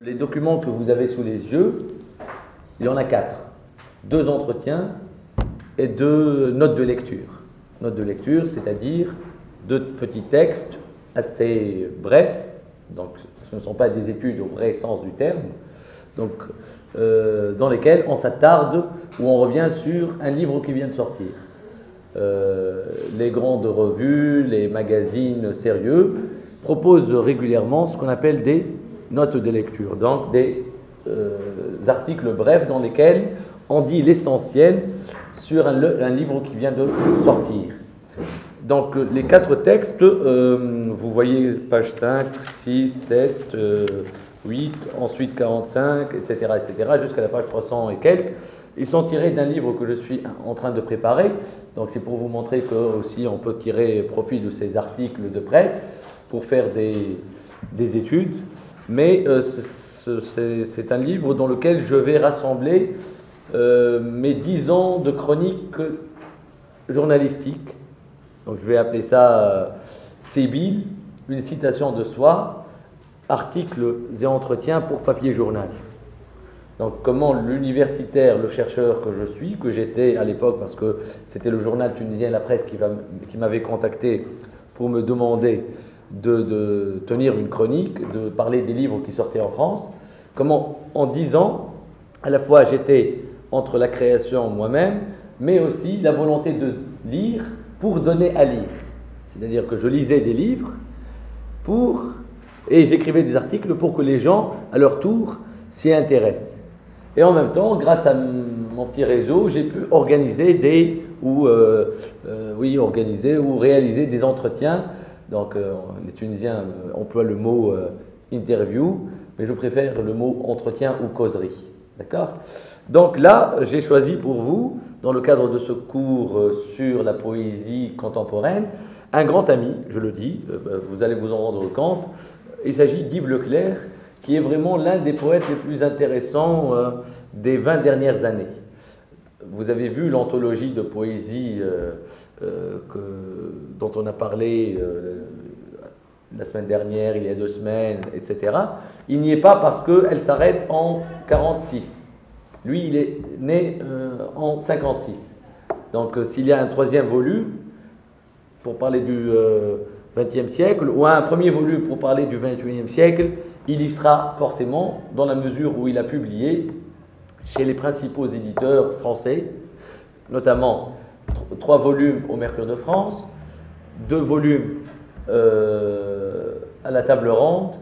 Les documents que vous avez sous les yeux, il y en a 4. 2 entretiens et 2 notes de lecture. Notes de lecture, c'est-à-dire 2 petits textes assez brefs, donc ce ne sont pas des études au vrai sens du terme, donc, dans lesquels on s'attarde ou on revient sur un livre qui vient de sortir. Les grandes revues, les magazines sérieux proposent régulièrement ce qu'on appelle des notes de lecture, donc des articles brefs dans lesquels on dit l'essentiel sur un livre qui vient de sortir. Donc les 4 textes, vous voyez page 5, 6, 7, 8, ensuite 45, etc., jusqu'à la page 300 et quelques. Ils sont tirés d'un livre que je suis en train de préparer. Donc c'est pour vous montrer que aussi on peut tirer profit de ces articles de presse pour faire des études. Mais c'est un livre dans lequel je vais rassembler mes 10 ans de chronique journalistique. Donc je vais appeler ça Sébille, une citation de soi, articles et entretiens pour papier journal. Donc comment l'universitaire, le chercheur que je suis, que j'étais à l'époque parce que c'était le journal tunisien La Presse qui m'avait contacté pour me demander de tenir une chronique, de parler des livres qui sortaient en France, comment en 10 ans, à la fois j'étais entre la création moi-même, mais aussi la volonté de lire pour donner à lire. C'est-à-dire que je lisais des livres et j'écrivais des articles pour que les gens, à leur tour, s'y intéressent. Et en même temps, grâce à mon petit réseau, j'ai pu organiser organiser ou réaliser des entretiens. Donc, les Tunisiens emploient le mot interview, mais je préfère le mot entretien ou causerie. D'accord ? Donc là, j'ai choisi pour vous, dans le cadre de ce cours sur la poésie contemporaine, un grand ami, je le dis, vous allez vous en rendre compte. Il s'agit d'Yves Leclerc, qui est vraiment l'un des poètes les plus intéressants des 20 dernières années. Vous avez vu l'anthologie de poésie dont on a parlé la semaine dernière, il y a 2 semaines, etc. Il n'y est pas parce qu'elle s'arrête en 46. Lui, il est né en 56. Donc, s'il y a un 3e volume pour parler du XXe siècle, ou un premier volume pour parler du XXIe siècle, il y sera forcément dans la mesure où il a publié chez les principaux éditeurs français, notamment 3 volumes au Mercure de France, 2 volumes à la Table Ronde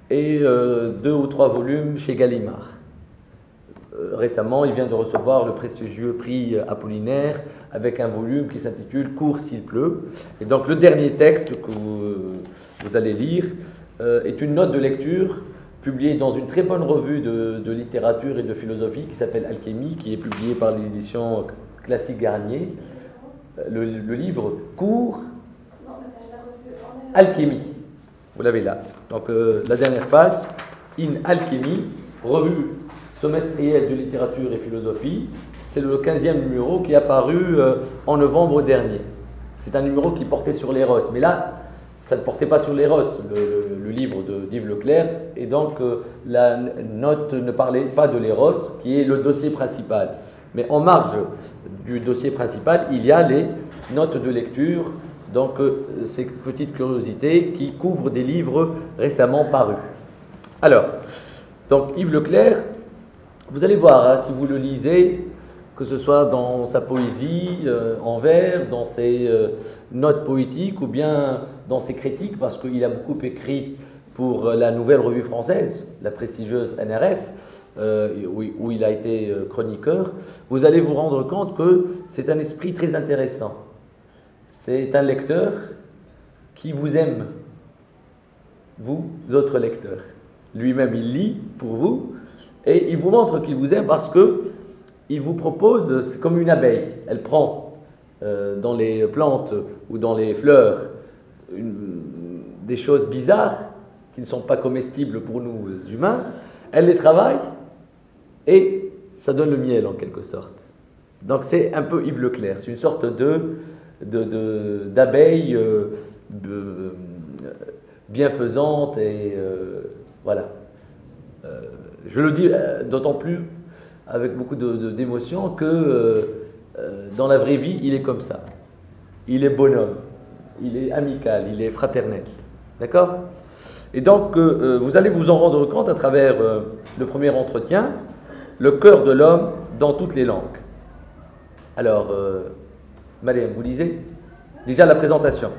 et 2 ou 3 volumes chez Gallimard. Récemment, il vient de recevoir le prestigieux prix Apollinaire avec un volume qui s'intitule « Cours s'il pleut ». Et donc le dernier texte que vous allez lire est une note de lecture publiée dans une très bonne revue de littérature et de philosophie qui s'appelle Alchimie, qui est publiée par les éditions Classique Garnier. Le livre « Cours Alchimie ». Vous l'avez là. Donc la dernière page, « In Alchimie », revue semestrielle de littérature et philosophie. C'est le 15e numéro qui est apparu en novembre dernier. C'est un numéro qui portait sur l'éros. Mais là, ça ne portait pas sur l'éros, le livre d'Yves Leclerc. Et donc, la note ne parlait pas de l'éros, qui est le dossier principal. Mais en marge du dossier principal, il y a les notes de lecture. Donc, ces petites curiosités qui couvrent des livres récemment parus. Alors, donc Yves Leclerc, vous allez voir, hein, si vous le lisez, que ce soit dans sa poésie en vers, dans ses notes poétiques ou bien dans ses critiques, parce qu'il a beaucoup écrit pour la Nouvelle Revue Française, la prestigieuse NRF, où il a été chroniqueur, vous allez vous rendre compte que c'est un esprit très intéressant. C'est un lecteur qui vous aime, vous autres lecteurs. Lui-même, il lit pour vous et il vous montre qu'il vous aime parce qu'il vous propose, c'est comme une abeille, elle prend dans les plantes ou dans les fleurs des choses bizarres qui ne sont pas comestibles pour nous humains, elle les travaille et ça donne le miel en quelque sorte. Donc c'est un peu Yves Leclerc, c'est une sorte d'abeille bienfaisante et voilà. Je le dis d'autant plus avec beaucoup d'émotion que dans la vraie vie, il est comme ça. Il est bonhomme, il est amical, il est fraternel. D'accord? Et donc, vous allez vous en rendre compte à travers le premier entretien, le cœur de l'homme dans toutes les langues. Alors, Mariam, vous lisez déjà la présentation.